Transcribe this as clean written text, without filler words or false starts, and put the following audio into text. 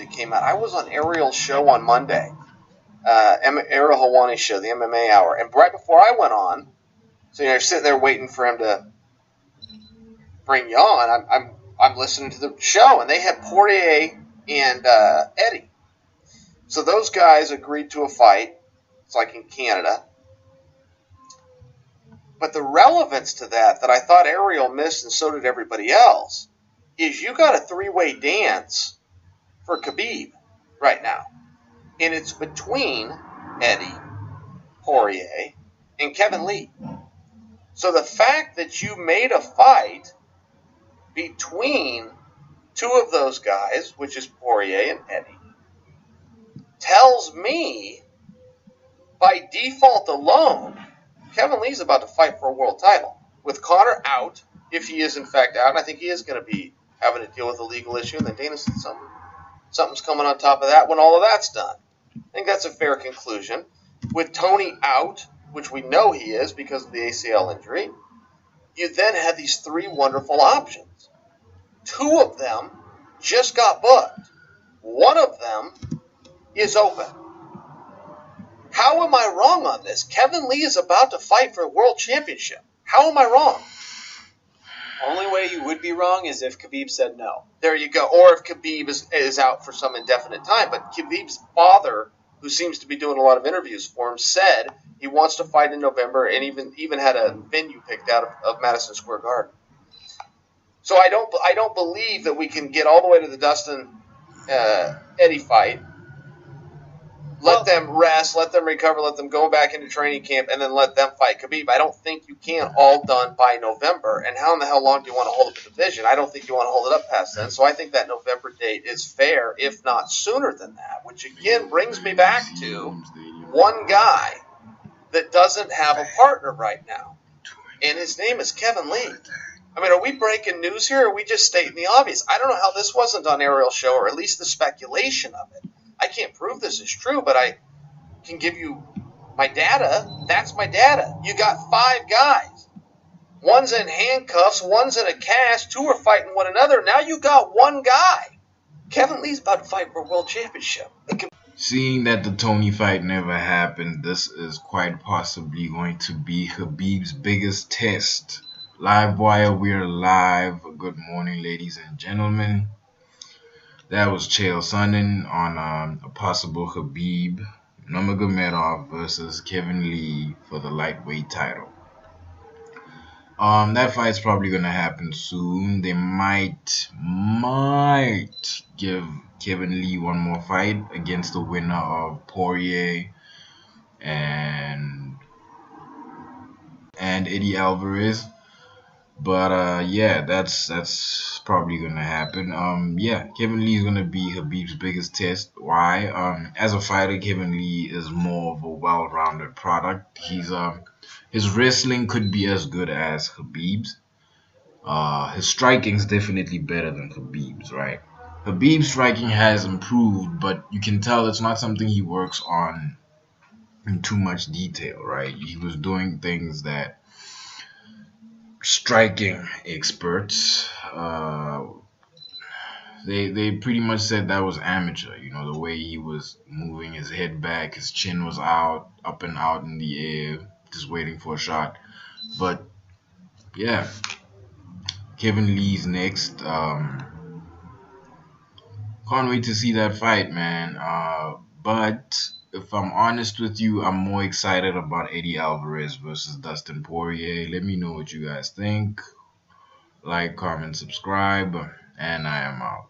that came out. I was on Ariel's show on Monday, Ariel Helwani's show, the MMA Hour, and right before I went on, so you're sitting there waiting for him to bring you on. I'm listening to the show, and they had Poirier and Eddie. So those guys agreed to a fight. It's like in Canada. But the relevance to that I thought Ariel missed, and so did everybody else, is you got a three-way dance for Khabib right now. And it's between Eddie, Poirier, and Kevin Lee. So the fact that you made a fight between two of those guys, which is Poirier and Eddie, tells me, by default alone, Kevin Lee's about to fight for a world title. With Conor out, if he is in fact out, and I think he is going to be having to deal with a legal issue, and then Dana said something's coming on top of that when all of that's done. I think that's a fair conclusion. With Tony out, which we know he is because of the ACL injury, you then had these three wonderful options. Two of them just got booked. One of them is open. How am I wrong on this? Kevin Lee is about to fight for a world championship. How am I wrong? Only way you would be wrong is if Khabib said no. There you go. Or if Khabib is out for some indefinite time. But Khabib's father, who seems to be doing a lot of interviews for him, said he wants to fight in November, and even had a venue picked out of Madison Square Garden. So I don't believe that we can get all the way to the Dustin Eddie fight. Let them rest, let them recover, let them go back into training camp, and then let them fight Khabib. I don't think you can, all done by November. And how in the hell long do you want to hold up the division? I don't think you want to hold it up past then. So I think that November date is fair, if not sooner than that, which again brings me back to one guy that doesn't have a partner right now, and his name is Kevin Lee. I mean, are we breaking news here, or are we just stating the obvious? I don't know how this wasn't on Ariel's show, or at least the speculation of it. I can't prove this is true, but I can give you my data. That's my data. You got 5 guys. One's in handcuffs, one's in a cast, 2 are fighting one another. Now you got one guy. Kevin Lee's about to fight for a world championship. Seeing that the Tony fight never happened, this is quite possibly going to be Khabib's biggest test. Live wire, we're live. Good morning, ladies and gentlemen. That was Chael Sonnen on a possible Khabib Nurmagomedov versus Kevin Lee for the lightweight title. That fight's probably gonna happen soon. They might give Kevin Lee one more fight against the winner of Poirier and Eddie Alvarez. But yeah, that's probably gonna happen. Yeah, Kevin Lee is gonna be Khabib's biggest test. Why? As a fighter, Kevin Lee is more of a well-rounded product. His wrestling could be as good as Khabib's. His striking is definitely better than Khabib's, right? Khabib's striking has improved, but you can tell it's not something he works on in too much detail, right? He was doing things that striking experts they pretty much said that was amateur. You know, the way he was moving his head back, his chin was out, up and out in the air, just waiting for a shot. But yeah, Kevin Lee's next. Can't wait to see that fight, man. But if I'm honest with you, I'm more excited about Eddie Alvarez versus Dustin Poirier. Let me know what you guys think. Like, comment, subscribe, and I am out.